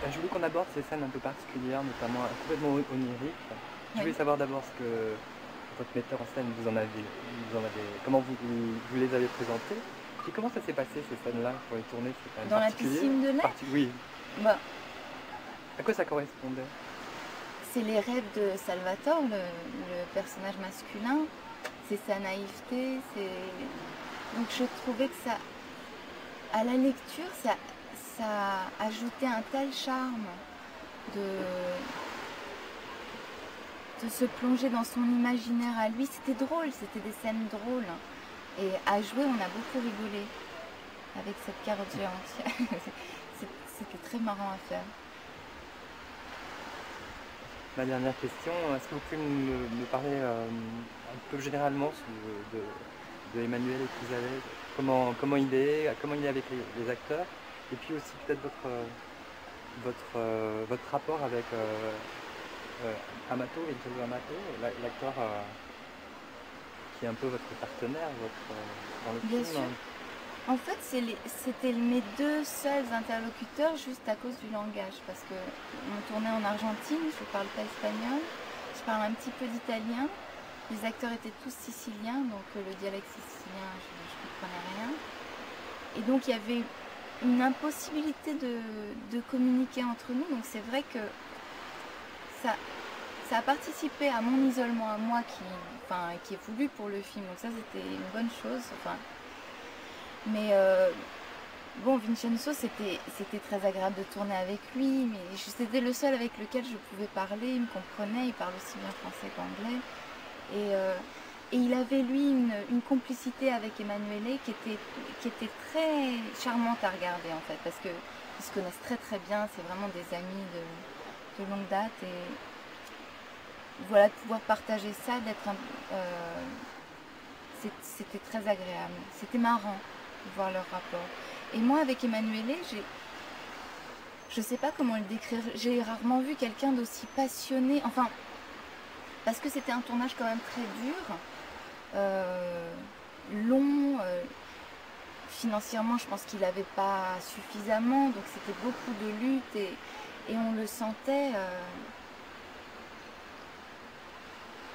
Je voulais qu'on aborde ces scènes un peu particulières, notamment complètement oniriques. Je voulais Oui. savoir d'abord ce que votre metteur en scène comment vous les avez présentées. Puis comment ça s'est passé ces scènes-là pour les tourner, c'est quand même Dans la particulier. piscine de lait, Oui. bah, À quoi ça correspondait? c'est les rêves de Salvatore, le personnage masculin. C'est sa naïveté. Donc je trouvais que ça, à la lecture, ça ajoutait un tel charme de, de se plonger dans son imaginaire à lui. C'était drôle, c'était des scènes drôles. Et à jouer, on a beaucoup rigolé avec cette carotte géante. C'était très marrant à faire. Ma dernière question, est-ce que vous pouvez me parler un peu généralement de Emmanuel Epouzalet, comment il est, avec les acteurs, et puis aussi peut-être votre rapport avec Amato, Vincenzo Amato, l'acteur qui est un peu votre partenaire dans le Bien film. sûr. En fait, c'était mes deux seuls interlocuteurs juste à cause du langage. Parce que on tournait en Argentine, je ne parle pas espagnol, je parle un petit peu d'italien. Les acteurs étaient tous siciliens, donc le dialecte sicilien, je ne comprenais rien. Et donc il y avait une impossibilité de communiquer entre nous. Donc c'est vrai que ça a participé à mon isolement à moi qui est voulu pour le film. Donc ça c'était une bonne chose. Mais bon, Vincenzo, c'était très agréable de tourner avec lui, mais c'était le seul avec lequel je pouvais parler, il me comprenait, il parle aussi bien français qu'anglais. Et il avait, lui, une complicité avec Emanuele qui était très charmante à regarder, en fait, parce qu'ils se connaissent très très bien, c'est vraiment des amis de longue date. Et voilà, de pouvoir partager ça, c'était très agréable. C'était marrant de voir leur rapport. Et moi, avec Emanuele, je sais pas comment le décrire. J'ai rarement vu quelqu'un d'aussi passionné. Enfin, parce que c'était un tournage quand même très dur, long. Financièrement, je pense qu'il n'avait pas suffisamment. Donc c'était beaucoup de lutte et on le sentait.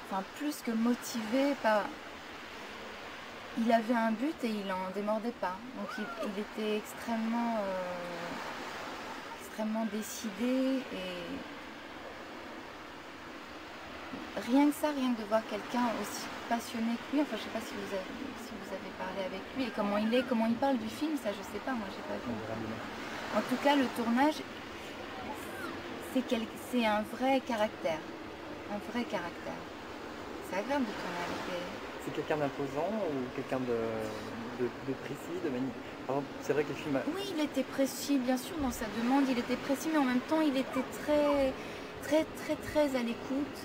Enfin, plus que motivé par. Il avait un but et il n'en démordait pas. Donc il était extrêmement décidé et rien que ça, rien que de voir quelqu'un aussi passionné que lui, enfin je sais pas si vous avez parlé avec lui et comment il parle du film, ça je sais pas, moi j'ai pas vu. En tout cas le tournage, c'est un vrai caractère. Un vrai caractère. C'est agréable de tourner avec des. C'est quelqu'un d'imposant ou quelqu'un de précis, Par exemple, c'est vrai que le film Oui, il était précis, bien sûr, dans sa demande, il était précis, mais en même temps, il était très, très, très, très à l'écoute.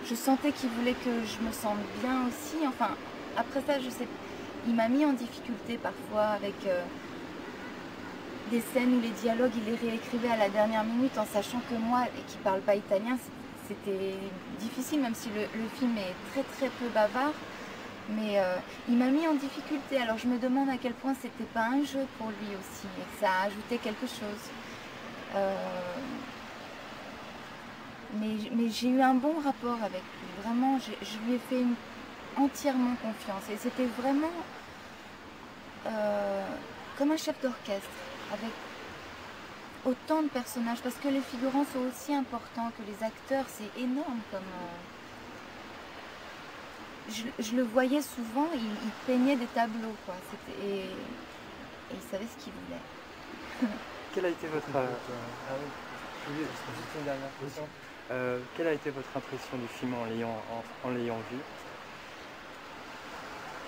Je sentais qu'il voulait que je me sente bien aussi. Enfin, après ça, je sais, il m'a mis en difficulté parfois avec des scènes où les dialogues, il les réécrivait à la dernière minute en sachant que moi, qui ne parle pas italien, c'était difficile, même si le film est très, très peu bavard. Mais il m'a mis en difficulté, alors je me demande à quel point c'était pas un jeu pour lui aussi, et que ça a ajouté quelque chose. Mais j'ai eu un bon rapport avec lui, vraiment, je lui ai fait entièrement confiance. Et c'était vraiment comme un chef d'orchestre, avec autant de personnages, parce que les figurants sont aussi importants que les acteurs, c'est énorme comme... Je le voyais souvent, il peignait des tableaux, quoi. Et il savait ce qu'il voulait. Quelle a été votre... juste une dernière question. Quelle a été votre impression du film en l'ayant vu?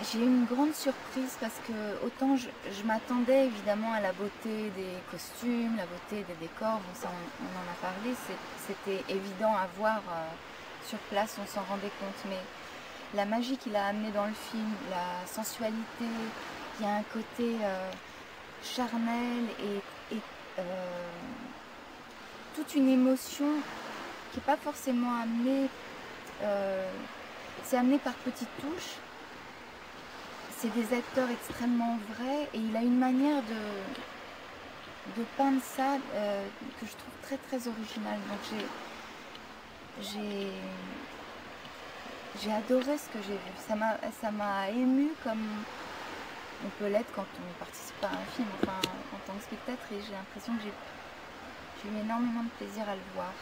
J'ai eu une grande surprise parce que autant je m'attendais évidemment à la beauté des costumes, la beauté des décors, bon, ça on en a parlé, c'était évident à voir sur place, on s'en rendait compte, mais la magie qu'il a amenée dans le film, la sensualité, il y a un côté charnel et toute une émotion qui n'est pas forcément amenée, c'est amené par petites touches. C'est des acteurs extrêmement vrais et il a une manière de peindre ça que je trouve très très original. Donc j'ai adoré ce que j'ai vu. Ça m'a émue comme on peut l'être quand on participe à un film, enfin en tant que spectatrice. J'ai l'impression que j'ai eu énormément de plaisir à le voir.